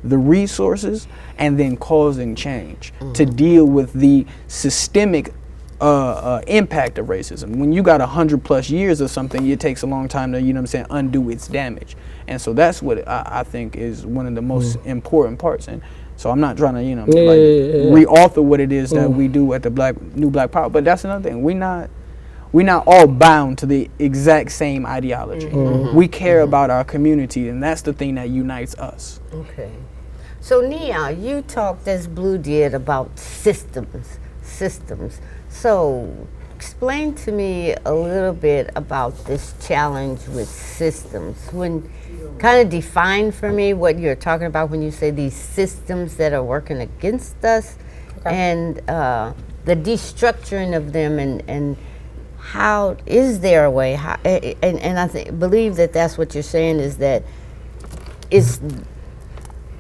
the resources and then causing change to deal with the systemic impact of racism. When you got 100+ years of something, it takes a long time to, undo its damage. And so that's what I think is one of the most important parts. And so I'm not trying to, re-author what it is that we do at the New Black Power. But that's another thing. We're not all bound to the exact same ideology. We care about our community, and that's the thing that unites us. Okay. So Nia, you talked, as Blue did, about systems. So explain to me a little bit about this challenge with systems. Kind of define for me what you're talking about when you say these systems that are working against us, and the destructuring of them, and how is there a way? And I believe that that's what you're saying, is that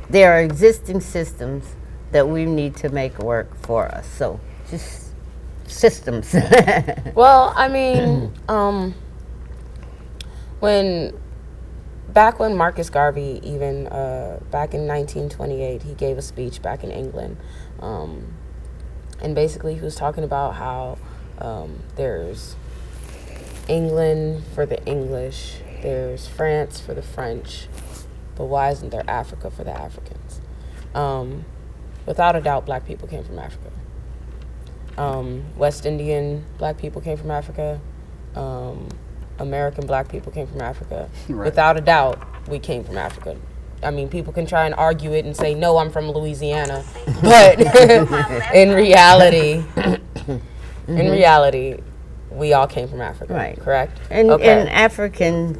there are existing systems that we need to make work for us. So just systems. Well, I mean, back when Marcus Garvey, even back in 1928, he gave a speech back in England, and basically he was talking about how there's England for the English, there's France for the French, but why isn't there Africa for the Africans? Without a doubt, black people came from Africa. West Indian black people came from Africa. American black people came from Africa. Right. Without a doubt, we came from Africa. I mean, people can try and argue it and say, no, I'm from Louisiana. But in reality, we all came from Africa, right? Correct? And African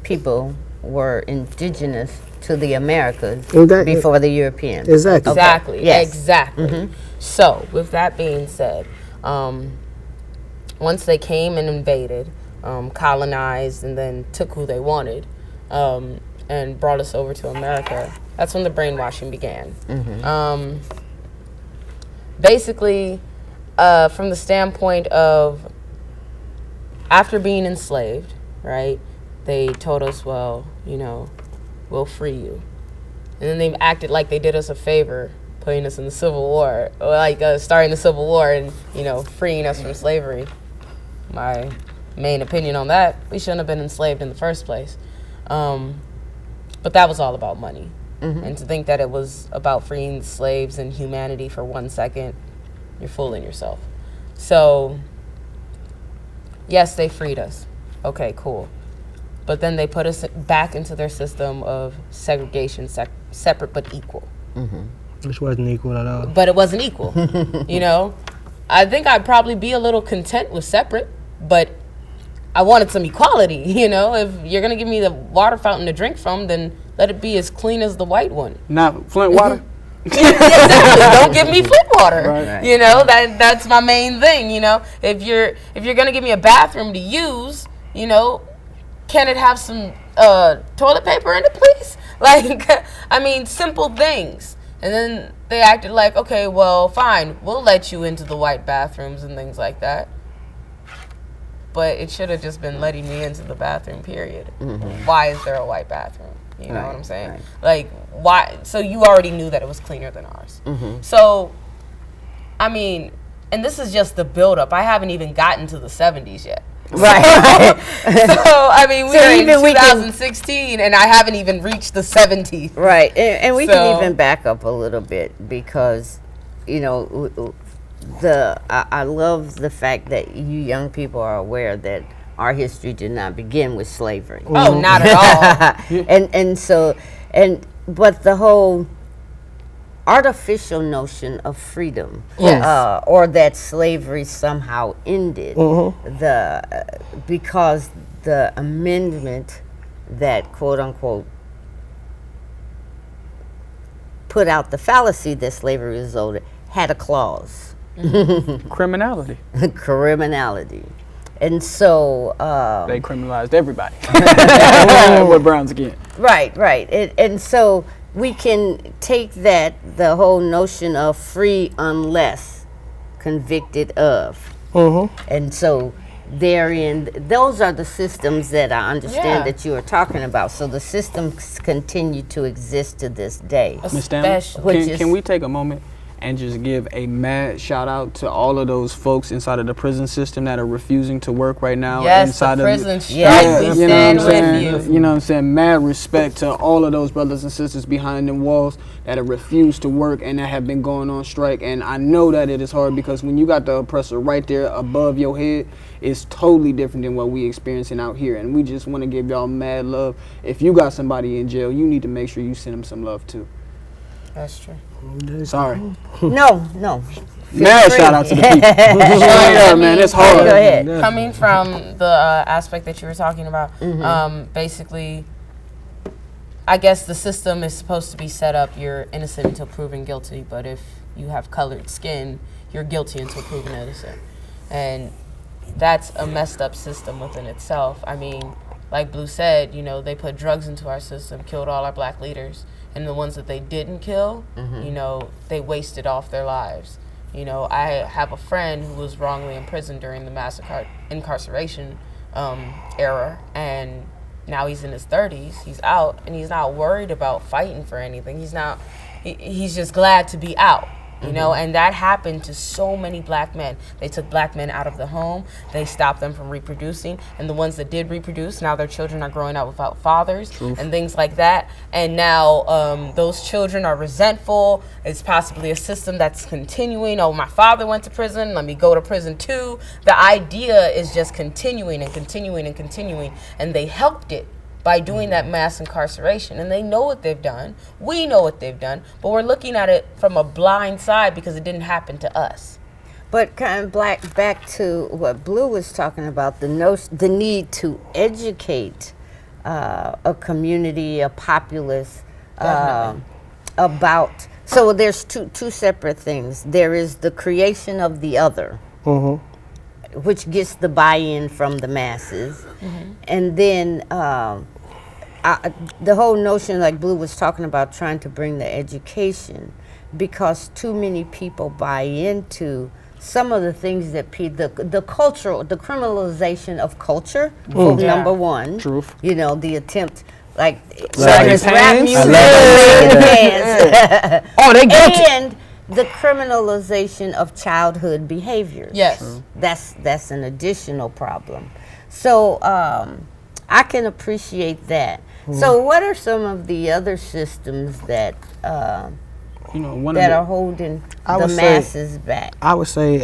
people were indigenous to the Americas before the Europeans. Exactly. Okay. Exactly. Yes. Exactly. So, with that being said, once they came and invaded, colonized, and then took who they wanted, and brought us over to America, that's when the brainwashing began. Basically, from the standpoint of after being enslaved, right, they told us, well, we'll free you. And then they acted like they did us a favor, putting us in the Civil War, or like starting the Civil War and, freeing us from slavery. My main opinion on that, we shouldn't have been enslaved in the first place. But that was all about money. And to think that it was about freeing slaves and humanity for 1 second, you're fooling yourself. So, yes, they freed us. Okay, cool. But then they put us back into their system of segregation, separate but equal. Which wasn't equal at all. But it wasn't equal, I think I'd probably be a little content with separate, but I wanted some equality, If you're going to give me the water fountain to drink from, then let it be as clean as the white one. Not Flint water? Exactly. Don't give me Flint water. Right. That's my main thing, If you're going to give me a bathroom to use, can it have some toilet paper in it, please? Simple things. And then they acted like, okay, well, fine, we'll let you into the white bathrooms and things like that. But it should have just been letting me into the bathroom, period. Why is there a white bathroom? You know what I'm saying? Right. Like, why? So you already knew that it was cleaner than ours. So, and this is just the buildup. I haven't even gotten to the 70s yet. Right. We're in 2016, and I haven't even reached the 70s. Right, and we can even back up a little bit because, I love the fact that you young people are aware that our history did not begin with slavery. Oh, not at all. But the whole artificial notion of freedom, yes. Or that slavery somehow ended, because the amendment that quote unquote put out the fallacy that slavery resulted had a clause. Criminality. Criminality. And so they criminalized everybody. With Brown's again. Right. And so we can take the whole notion of free unless convicted of. And so therein. Those are the systems that I understand Yeah. that you are talking about. So the systems continue to exist to this day. Ms. Stanley, Especially- Which can, is- can we take a moment and just give a mad shout out to all of those folks inside of the prison system that are refusing to work right now Yes, inside the of prison strike. Yeah, We you know what I'm stand saying? with you. You know what I'm saying? Mad respect to all of those brothers and sisters behind them walls that have refused to work and that have been going on strike. And I know that it is hard because when you got the oppressor right there above your head, it's totally different than what we experiencing out here. And we just want to give y'all mad love. If you got somebody in jail, you need to make sure you send them some love too. That's true. Sorry. No. Mad shout out to the people. Yeah, man, it's hard. Go ahead. Coming from the aspect that you were talking about, basically, I guess the system is supposed to be set up, you're innocent until proven guilty, but if you have colored skin, you're guilty until proven innocent. And that's a messed up system within itself. I mean, like Blue said, you know, they put drugs into our system, killed all our black leaders, and the ones that they didn't kill, you know, they wasted off their lives. You know, I have a friend who was wrongly imprisoned during the mass incarceration era, and now he's in his 30s. He's out, and he's not worried about fighting for anything. He's just glad to be out. You know, and that happened to so many black men. They took black men out of the home. They stopped them from reproducing. And the ones that did reproduce, now their children are growing up without fathers and things like that. And now those children are resentful. It's possibly a system that's continuing. Oh, my father went to prison. Let me go to prison too. The idea is just continuing and continuing and continuing. And they helped it by doing that mass incarceration. And they know what they've done. We know what they've done. But we're looking at it from a blind side because it didn't happen to us. But kind of back to what Blue was talking about, the need to educate a community, a populace about. So there's two separate things. There is the creation of the other, which gets the buy-in from the masses, and then the whole notion, like Blue was talking about, trying to bring the education, because too many people buy into some of the things that the cultural, the criminalization of culture, number one. Truth. You know, the attempt, like Sagging there's rap pants. music, I love sagging pants. Oh, they guilty. And the criminalization of childhood behaviors. Yes. That's an additional problem. So I can appreciate that. So what are some of the other systems that You know, one that of are holding I the would say- masses back? I would say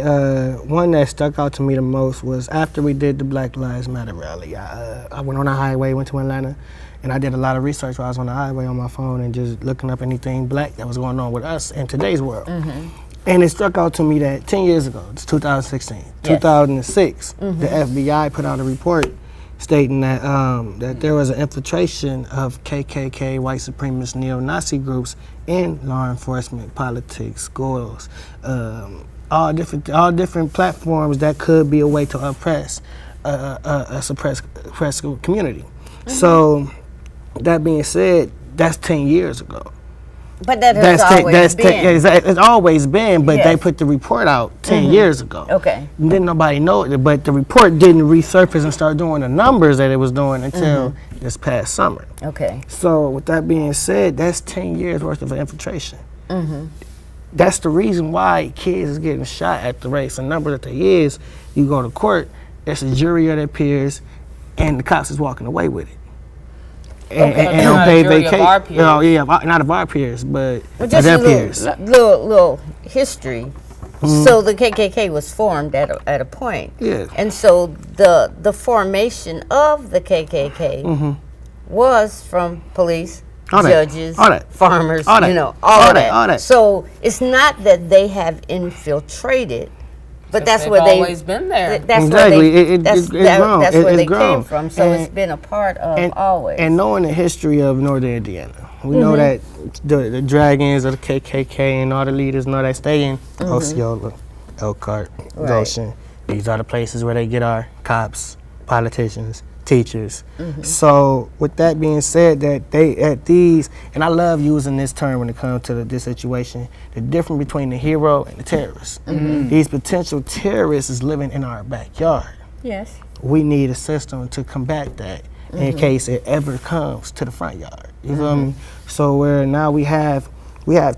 one that stuck out to me the most was after we did the Black Lives Matter rally. I went on the highway, went to Atlanta, and I did a lot of research while I was on the highway on my phone and just looking up anything black that was going on with us in today's world. And it struck out to me that 10 years ago, it's 2016, 2006, the FBI put out a report stating that that there was an infiltration of KKK, white supremacist, neo-Nazi groups in law enforcement, politics, schools, all different platforms that could be a way to oppress a suppressed community. So, that being said, that's 10 years ago. But that has always been. It's always been, but they Yes. put the report out 10 years ago. Okay. Didn't nobody know it, but the report didn't resurface and start doing the numbers that it was doing until this past summer. Okay. So with that being said, that's 10 years worth of infiltration. That's the reason why kids is getting shot at the rates and number that they is. You go to court, there's a jury of their peers, and the cops is walking away with it. And don't Not a pay jury of our vacation. Oh yeah, not of our peers, but Well, of just their a peers. little history. So the KKK was formed at a point. Yeah. And so the formation of the KKK was from police, All that. judges, All that. farmers, All that. you know, All all that. that. All that. So it's not that they have infiltrated, but that's They've where they always been there. That's Exactly. where they, It's that's grown. that's where It's they grown. came from. So it's And- been a part of always. And knowing the history of Northern Indiana, we know that the dragons of the KKK and all the leaders know that stay in Osceola, Elkhart, Right. Goshen. These are the places where they get our cops, politicians, teachers. So with that being said, that they at these, and I love using this term when it comes to this situation, the difference between the hero and the terrorist. These potential terrorists is living in our backyard. Yes. We need a system to combat that in case it ever comes to the front yard. You feel me? So where now we have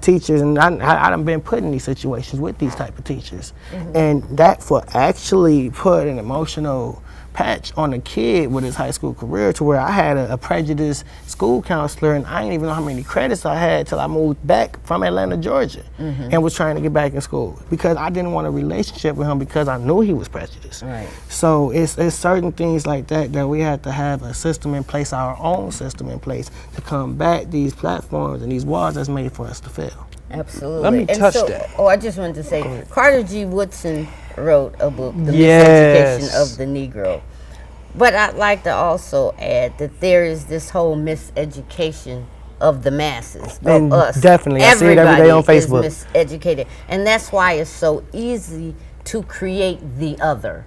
teachers, and I done been put in these situations with these type of teachers, and that for actually put an emotional patch on a kid with his high school career, to where I had a prejudiced school counselor, and I didn't even know how many credits I had till I moved back from Atlanta, Georgia, and was trying to get back in school because I didn't want a relationship with him because I knew he was prejudiced. Right. So it's certain things like that that we have to have a system in place, our own system in place, to combat these platforms and these walls that's made for us to fail. Absolutely. Let me And touch so, that. Oh, I just wanted to say, Carter G. Woodson wrote a book, The Yes. Miseducation of the Negro. But I'd like to also add that there is this whole miseducation of the masses, And of us. definitely. I see it every day on Facebook. Is miseducated. And that's why it's so easy to create the other.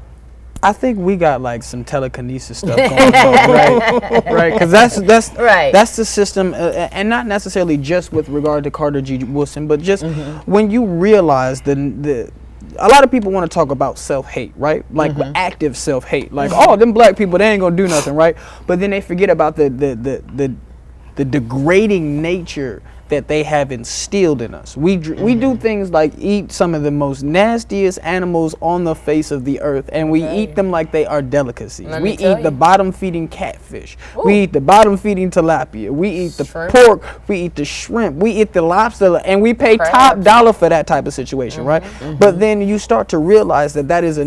I think we got like some telekinesis stuff going on, right? Right, because that's Right. that's the system, and not necessarily just with regard to Carter G. Woodson, but just when you realize a lot of people want to talk about self-hate, right? Like active self-hate, like oh, them black people, they ain't gonna do nothing, right? But then they forget about the degrading nature that they have instilled in us. We do things like eat some of the most nastiest animals on the face of the earth, and we eat them like they are delicacies. Let We me tell eat the you. bottom-feeding catfish. We eat the bottom-feeding tilapia. We eat the Shrimp. pork. We eat the shrimp. We eat the lobster, and we pay top Crabs. dollar for that type of situation, right? But then you start to realize that is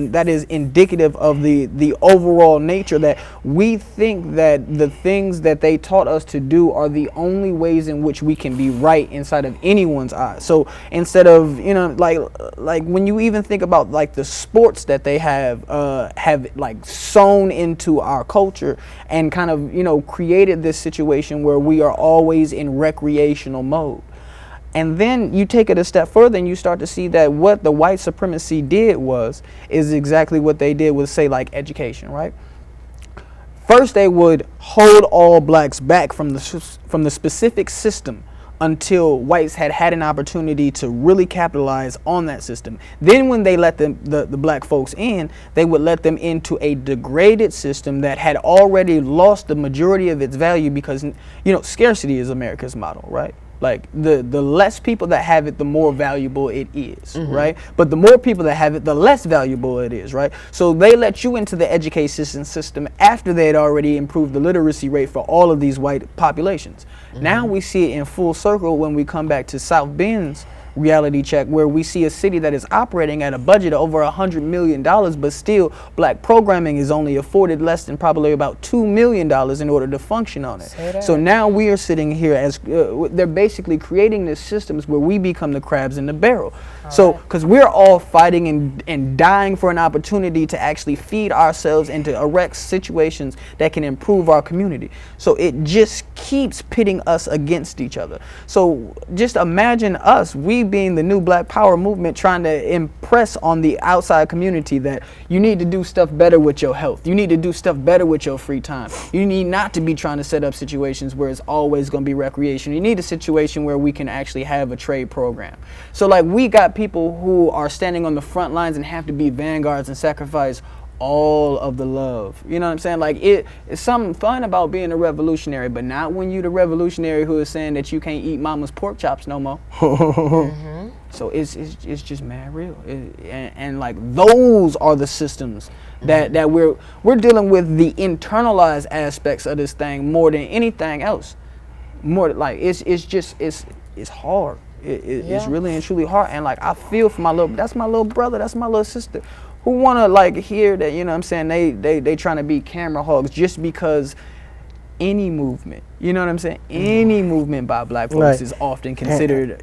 indicative of the overall nature, that we think that the things that they taught us to do are the only ways in which we can be right inside of anyone's eyes. So instead of, like when you even think about like the sports that they have like sewn into our culture and kind of, created this situation where we are always in recreational mode. And then you take it a step further and you start to see that what the white supremacy did is exactly what they did with, say, like education, right? First, they would hold all blacks back from the specific system until whites had an opportunity to really capitalize on that system. Then when they let the black folks in, they would let them into a degraded system that had already lost the majority of its value because, scarcity is America's model, right? Like the less people that have it, the more valuable it is, right? But the more people that have it, the less valuable it is, right? So they let you into the education system after they had already improved the literacy rate for all of these white populations. Now we see it in full circle when we come back to South Bend's reality check, where we see a city that is operating at a budget of over $100 million, but still black programming is only afforded less than probably about $2 million in order to function on it. So now we are sitting here as they're basically creating these systems where we become the crabs in the barrel. So because we're all fighting and dying for an opportunity to actually feed ourselves and to erect situations that can improve our community. So it just keeps pitting us against each other. So just imagine us, we being the new Black Power movement, trying to impress on the outside community that you need to do stuff better with your health. You need to do stuff better with your free time. You need not to be trying to set up situations where it's always going to be recreation. You need a situation where we can actually have a trade program. So like we got people who are standing on the front lines and have to be vanguards and sacrifice all of the love. You know what I'm saying? Like it's something fun about being a revolutionary, but not when you the revolutionary who is saying that you can't eat mama's pork chops no more. So it's just mad real. And like those are the systems that we're dealing with, the internalized aspects of this thing more than anything else. More like it's hard. It's really and truly hard. And like I feel for that's my little brother, that's my little sister, who wanna like hear that, you know what I'm saying, they trying to be camera hogs just because any movement, you know what I'm saying, any movement by black folks is often considered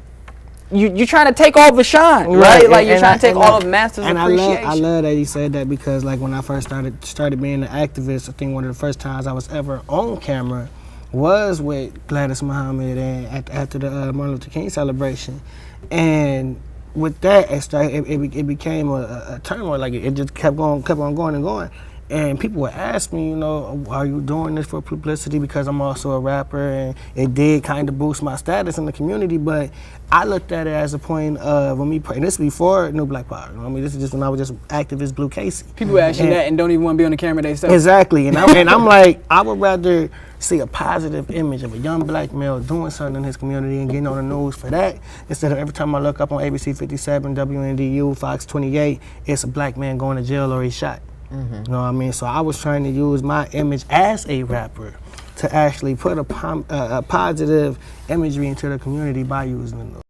you trying to take all the shine, right? Like you're trying to take all of master's appreciation. I love that he said that, because like when I first started being an activist, I think one of the first times I was ever on camera was with Gladys Muhammad and after the Martin Luther King celebration. And with that, it became a turmoil. Like it just kept on going and going. And people would ask me, you know, are you doing this for publicity? Because I'm also a rapper, and it did kind of boost my status in the community. But I looked at it as a point of when and this is before New Black Power. You know what I mean, this is just when I was just activist Blue Casey. People ask you that and don't even want to be on the camera themselves. Exactly, and I'm like, I would rather see a positive image of a young black male doing something in his community and getting on the news for that, instead of every time I look up on ABC 57, WNDU, Fox 28, it's a black man going to jail or he's shot. You know what I mean? So I was trying to use my image as a rapper to actually put a positive imagery into the community by using the